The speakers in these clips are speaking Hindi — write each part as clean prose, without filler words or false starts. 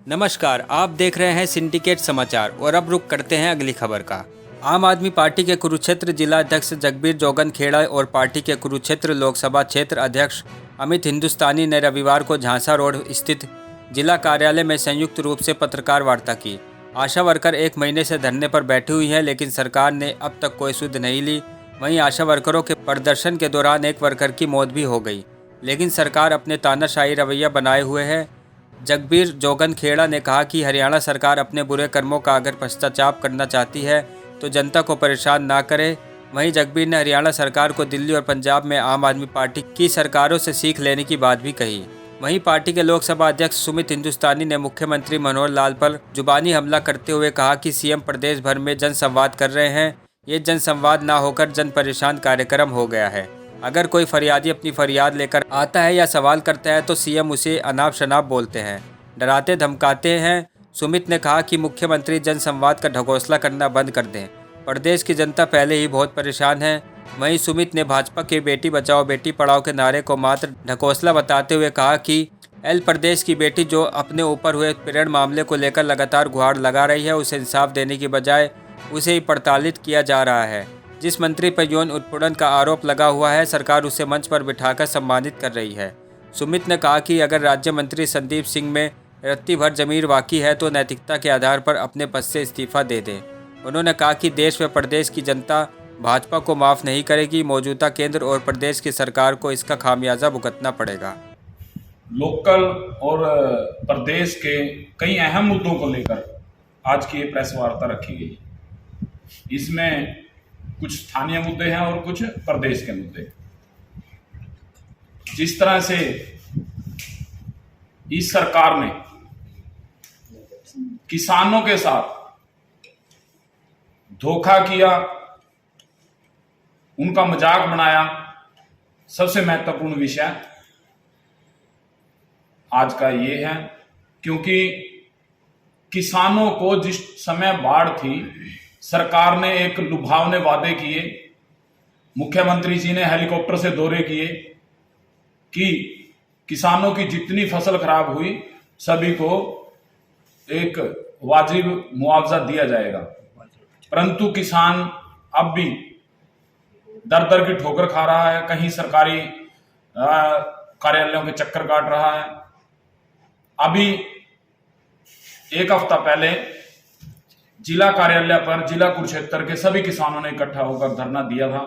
नमस्कार, आप देख रहे हैं सिंडिकेट समाचार और अब रुक करते हैं अगली खबर का। आम आदमी पार्टी के कुरुक्षेत्र जिला अध्यक्ष जगबीर जोगन खेड़ा और पार्टी के कुरुक्षेत्र लोकसभा क्षेत्र अध्यक्ष अमित हिंदुस्तानी ने रविवार को झांसा रोड स्थित जिला कार्यालय में संयुक्त रूप से पत्रकार वार्ता की। आशा वर्कर 1 महीने से धरने पर बैठी हुई हैं, लेकिन सरकार ने अब तक कोई सुध नहीं ली। वहीं आशा वर्करों के प्रदर्शन के दौरान एक वर्कर की मौत भी हो गई, लेकिन सरकार अपने तानाशाही रवैया बनाए हुए है। जगबीर जोगन खेड़ा ने कहा कि हरियाणा सरकार अपने बुरे कर्मों का अगर पश्चाताप करना चाहती है तो जनता को परेशान ना करे। वहीं जगबीर ने हरियाणा सरकार को दिल्ली और पंजाब में आम आदमी पार्टी की सरकारों से सीख लेने की बात भी कही। वहीं पार्टी के लोकसभा अध्यक्ष सुमित हिंदुस्तानी ने मुख्यमंत्री मनोहर लाल पर जुबानी हमला करते हुए कहा कि सीएम प्रदेश भर में जनसंवाद कर रहे हैं। ये जनसंवाद ना होकर जन परेशान कार्यक्रम हो गया है। अगर कोई फरियादी अपनी फरियाद लेकर आता है या सवाल करता है तो सीएम उसे अनाप शनाप बोलते हैं, डराते धमकाते हैं। सुमित ने कहा कि मुख्यमंत्री जनसंवाद का ढकोसला करना बंद कर दें। प्रदेश की जनता पहले ही बहुत परेशान है। वहीं सुमित ने भाजपा के बेटी बचाओ बेटी पढ़ाओ के नारे को मात्र ढकोसला बताते हुए कहा कि एल प्रदेश की बेटी जो अपने ऊपर हुए उत्पीड़न मामले को लेकर लगातार गुहार लगा रही है, उसे इंसाफ देने की बजाय उसे ही प्रताड़ित किया जा रहा है। जिस मंत्री पर यौन उत्पीड़न का आरोप लगा हुआ है, सरकार उसे मंच पर बिठाकर सम्मानित कर रही है। सुमित ने कहा कि अगर राज्य मंत्री संदीप सिंह में रत्ती भर जमीर बाकी है तो नैतिकता के आधार पर अपने पद से इस्तीफा दे दें। उन्होंने कहा कि देश व प्रदेश की जनता भाजपा को माफ़ नहीं करेगी। मौजूदा केंद्र और प्रदेश की सरकार को इसका खामियाजा भुगतना पड़ेगा। लोकल और प्रदेश के कई अहम मुद्दों को लेकर आज की ये प्रेस वार्ता रखी गई। इसमें कुछ स्थानीय मुद्दे हैं और कुछ प्रदेश के मुद्दे। जिस तरह से इस सरकार ने किसानों के साथ धोखा किया, उनका मजाक बनाया, सबसे महत्वपूर्ण विषय आज का ये है, क्योंकि किसानों को जिस समय बाढ़ थी, सरकार ने एक लुभावने वादे किए, मुख्यमंत्री जी ने हेलीकॉप्टर से दौरे किए कि किसानों की जितनी फसल खराब हुई सभी को एक वाजिब मुआवजा दिया जाएगा। परंतु किसान अब भी दर दर की ठोकर खा रहा है, कहीं सरकारी कार्यालयों के चक्कर काट रहा है। अभी एक हफ्ता पहले जिला कार्यालय पर जिला कुरुक्षेत्र के सभी किसानों ने इकट्ठा होकर धरना दिया था।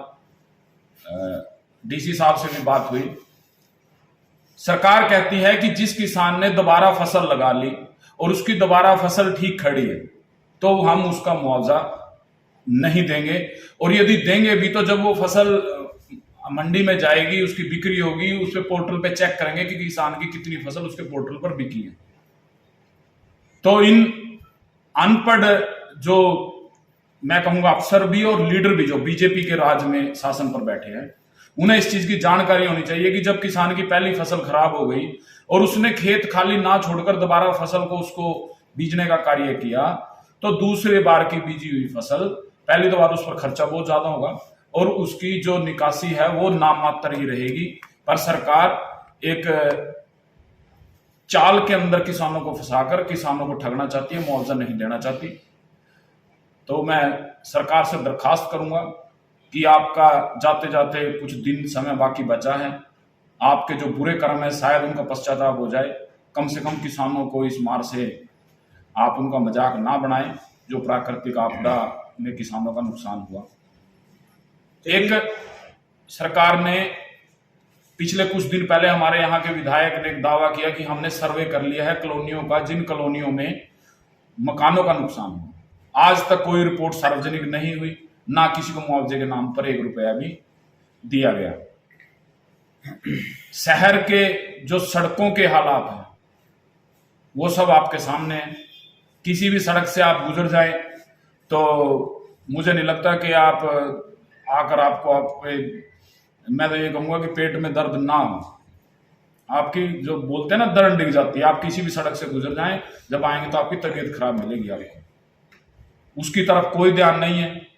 डीसी साहब से भी बात हुई। सरकार कहती है कि जिस किसान ने दोबारा फसल लगा ली और उसकी दोबारा फसल ठीक खड़ी है तो हम उसका मुआवजा नहीं देंगे, और यदि देंगे भी तो जब वो फसल मंडी में जाएगी, उसकी बिक्री होगी, उस पे पोर्टल पे चेक करेंगे कि किसान की कितनी फसल उसके पोर्टल पर बिकी है। तो इन अनपढ़ जो मैं कहूंगा अफसर भी और लीडर भी जो बीजेपी के राज में शासन पर बैठे हैं, उन्हें इस चीज की जानकारी होनी चाहिए कि जब किसान की पहली फसल खराब हो गई और उसने खेत खाली ना छोड़कर दोबारा फसल को उसको बीजने का कार्य किया, तो दूसरे बार की बीजी हुई फसल पहली तो बार उस पर खर्चा बहुत ज्यादा होगा और उसकी जो निकासी है वो नाममात्र ही रहेगी। पर सरकार एक चाल के अंदर किसानों को फंसाकर किसानों को ठगना चाहती है, मुआवजा नहीं देना चाहती। तो मैं सरकार से दरखास्त करूंगा कि आपका जाते जाते कुछ दिन समय बाकी बचा है, आपके जो बुरे कर्म है शायद उनका पश्चाताप हो जाए। कम से कम किसानों को इस मार से आप उनका मजाक ना बनाएं जो प्राकृतिक आपदा में किसानों का नुकसान हुआ। एक सरकार ने पिछले कुछ दिन पहले हमारे यहाँ के विधायक ने एक दावा किया कि हमने सर्वे कर लिया है कॉलोनियों का, जिन कॉलोनियों में मकानों का नुकसान हुआ। आज तक कोई रिपोर्ट सार्वजनिक नहीं हुई, ना किसी को मुआवजे के नाम पर 1 रुपया भी दिया गया। शहर के जो सड़कों के हालात हैं वो सब आपके सामने है। किसी भी सड़क से आप गुजर जाए तो मुझे नहीं लगता कि आप आकर आपको मैं तो ये कहूंगा कि पेट में दर्द ना हो। आपकी जो बोलते हैं ना दर्द डिग जाती है। आप किसी भी सड़क से गुजर जाएं, जब आएंगे तो आपकी तबीयत खराब मिलेगी आपको। उसकी तरफ कोई ध्यान नहीं है।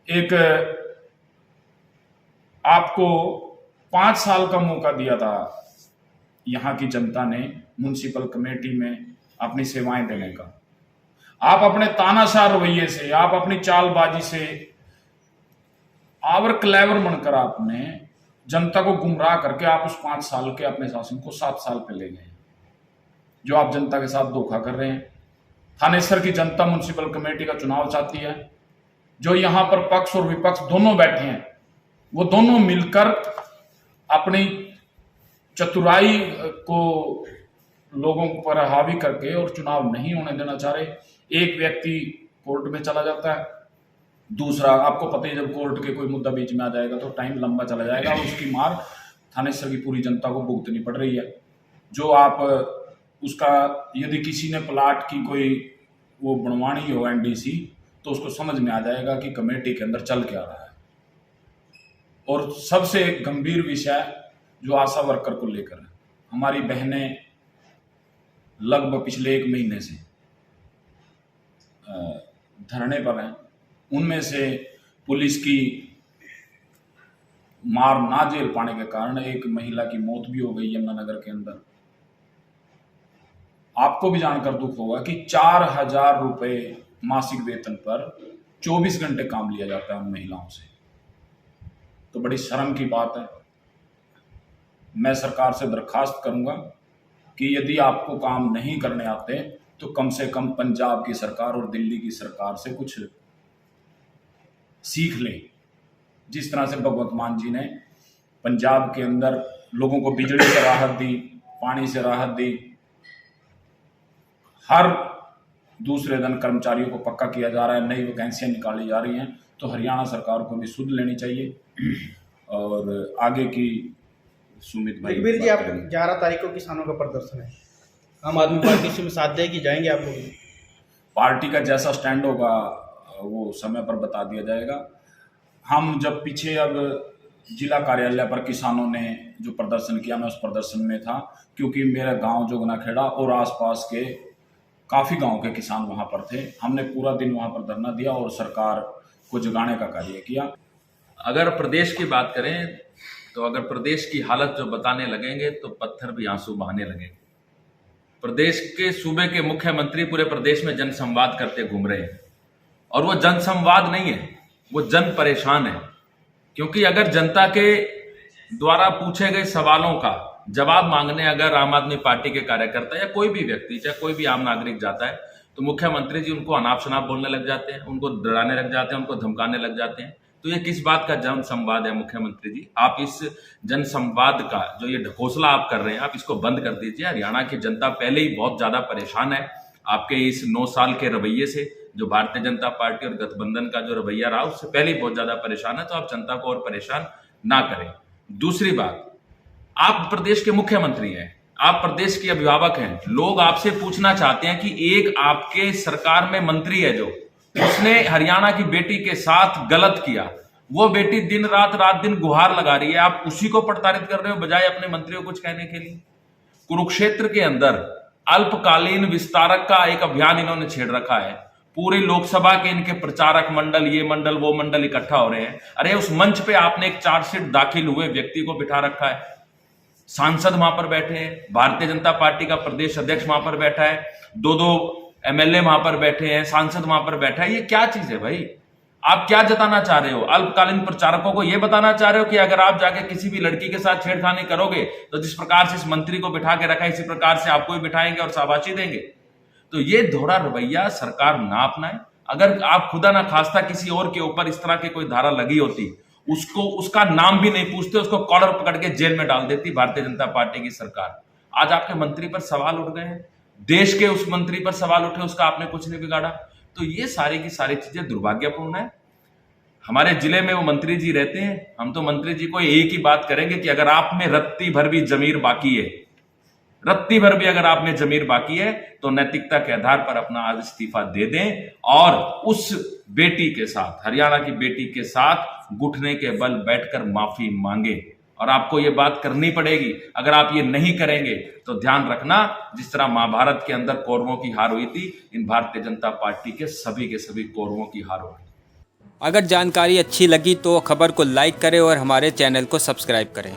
एक आपको 5 साल का मौका दिया था यहाँ की जनता ने म्युनिसिपल कमेटी में अपनी सेवाएं देने का। आप अपने तानाशाह रवैये से, आप अपनी चालबाजी से, आवर क्लेवर बनकर आपने जनता को गुमराह करके आप उस 5 साल के अपने शासन को 7 साल पे ले गए, जो आप जनता के साथ धोखा कर रहे हैं। थानेसर की जनता म्युनिसिपल कमेटी का चुनाव चाहती है। जो यहां पर पक्ष और विपक्ष दोनों बैठे हैं, वो दोनों मिलकर अपनी चतुराई को लोगों पर हावी करके और चुनाव नहीं होने देना चाह रहे। एक व्यक्ति कोर्ट में चला जाता है, दूसरा, आपको पता ही, जब कोर्ट के कोई मुद्दा बीच में आ जाएगा तो टाइम लंबा चला जाएगा और उसकी मार थानेसर की पूरी जनता को भुगतनी पड़ रही है। जो आप उसका, यदि किसी ने प्लाट की कोई वो बनवानी हो एनडीसी, तो उसको समझ में आ जाएगा कि कमेटी के अंदर चल क्या रहा है। और सबसे गंभीर विषय जो आशा वर्कर को लेकर है, हमारी बहनें लगभग पिछले 1 महीने से धरने पर हैं। उनमें से पुलिस की मार ना झेल पाने के कारण एक महिला की मौत भी हो गई यमुनानगर के अंदर। आपको भी जानकर दुख होगा कि 4,000 रुपए मासिक वेतन पर 24 घंटे काम लिया जाता है उन महिलाओं से। तो बड़ी शर्म की बात है। मैं सरकार से दरखास्त करूंगा कि यदि आपको काम नहीं करने आते तो कम से कम पंजाब की सरकार और दिल्ली की सरकार से कुछ सीख लें। जिस तरह से भगवंत मान जी ने पंजाब के अंदर लोगों को बिजली से राहत दी, पानी से राहत दी, हर दूसरे दिन कर्मचारियों को पक्का किया जा रहा है, नई वैकेंसियां निकाली जा रही हैं, तो हरियाणा सरकार को भी सुध लेनी चाहिए। और आगे की सुमित भाई जगबीर जी, आप 11 तारीख को किसानों का प्रदर्शन है, आम आदमी पार्टी से साथ देगी, जाएंगे आप लोग? पार्टी का जैसा स्टैंड होगा वो समय पर बता दिया जाएगा। हम जब पीछे अब जिला कार्यालय पर किसानों ने जो प्रदर्शन किया, मैं उस प्रदर्शन में था, क्योंकि मेरा गांव जोगनाखेड़ा और आसपास के काफ़ी गांव के किसान वहां पर थे। हमने पूरा दिन वहां पर धरना दिया और सरकार को जगाने का कार्य किया। अगर प्रदेश की बात करें तो अगर प्रदेश की हालत जो बताने लगेंगे तो पत्थर भी आंसू बहाने लगेंगे। प्रदेश के सूबे के मुख्यमंत्री पूरे प्रदेश में जनसंवाद करते घूम रहे हैं, और वो जनसंवाद नहीं है, वो जन परेशान है। क्योंकि अगर जनता के द्वारा पूछे गए सवालों का जवाब मांगने अगर आम आदमी पार्टी के कार्यकर्ता या कोई भी व्यक्ति, चाहे कोई भी आम नागरिक जाता है, तो मुख्यमंत्री जी उनको अनाप शनाप बोलने लग जाते हैं, उनको डराने लग जाते हैं, उनको धमकाने लग जाते हैं। तो ये किस बात का जन संवाद है मुख्यमंत्री जी? आप इस जन संवाद का जो ये ढकोसला आप कर रहे हैं, आप इसको बंद कर दीजिए। हरियाणा की जनता पहले ही बहुत ज्यादा परेशान है आपके इस 9 साल के रवैये से। जो भारतीय जनता पार्टी और गठबंधन का जो रवैया रहा, उससे पहले ही बहुत ज्यादा परेशान है। तो आप जनता को और परेशान ना करें। दूसरी बात, आप प्रदेश के मुख्यमंत्री हैं, आप प्रदेश के अभिभावक हैं। लोग आपसे पूछना चाहते हैं कि एक आपके सरकार में मंत्री है जो उसने हरियाणा की बेटी के साथ गलत किया, वो बेटी दिन रात दिन गुहार लगा रही है, आप उसी को प्रताड़ित कर रहे हो बजाय अपने मंत्रियों को कुछ कहने के लिए। कुरुक्षेत्र के अंदर अल्पकालीन विस्तारक का एक अभियान इन्होंने छेड़ रखा है। पूरी लोकसभा के इनके प्रचारक मंडल, ये मंडल वो मंडल इकट्ठा हो रहे हैं। अरे उस मंच पे आपने एक चार्जशीट दाखिल हुए व्यक्ति को बिठा रखा है, सांसद वहां पर बैठे हैं, भारतीय जनता पार्टी का प्रदेश अध्यक्ष वहां पर बैठा है, 2 एमएलए वहां पर बैठे हैं, सांसद वहां पर बैठा है। ये क्या चीज है भाई? आप क्या जताना चाह रहे हो? अल्पकालीन प्रचारकों को यह बताना चाह रहे हो कि अगर आप जाके किसी भी लड़की के साथ छेड़खानी करोगे तो जिस प्रकार से इस मंत्री को बिठा के रखा है, इसी प्रकार से आपको भी बिठाएंगे और शाबाशी देंगे। तो ये दोहरा रवैया सरकार ना अपनाए। अगर आप खुदा ना खास्ता किसी और के ऊपर इस तरह की कोई धारा लगी होती, उसको उसका नाम भी नहीं पूछते, उसको कॉलर पकड़ के जेल में डाल देती भारतीय जनता पार्टी की सरकार। आज आपके मंत्री पर सवाल उठ गए हैं, देश के उस मंत्री पर सवाल उठे, उसका आपने कुछ नहीं बिगाड़ा। तो ये सारी की सारी चीजें दुर्भाग्यपूर्ण है। हमारे जिले में वो मंत्री जी रहते हैं, हम तो मंत्री जी को एक ही बात करेंगे कि अगर आप में रत्ती भर भी जमीर बाकी है, रत्ती भर भी अगर आप में जमीर बाकी है, तो नैतिकता के आधार पर अपना आज इस्तीफा दे दें और उस बेटी के साथ, हरियाणा की बेटी के साथ घुटने के बल बैठकर माफी मांगे। और आपको ये बात करनी पड़ेगी। अगर आप ये नहीं करेंगे तो ध्यान रखना, जिस तरह महाभारत के अंदर कौरवों की हार हुई थी, इन भारतीय जनता पार्टी के सभी कौरवों की हार होगी। अगर जानकारी अच्छी लगी तो खबर को लाइक करें और हमारे चैनल को सब्सक्राइब करें।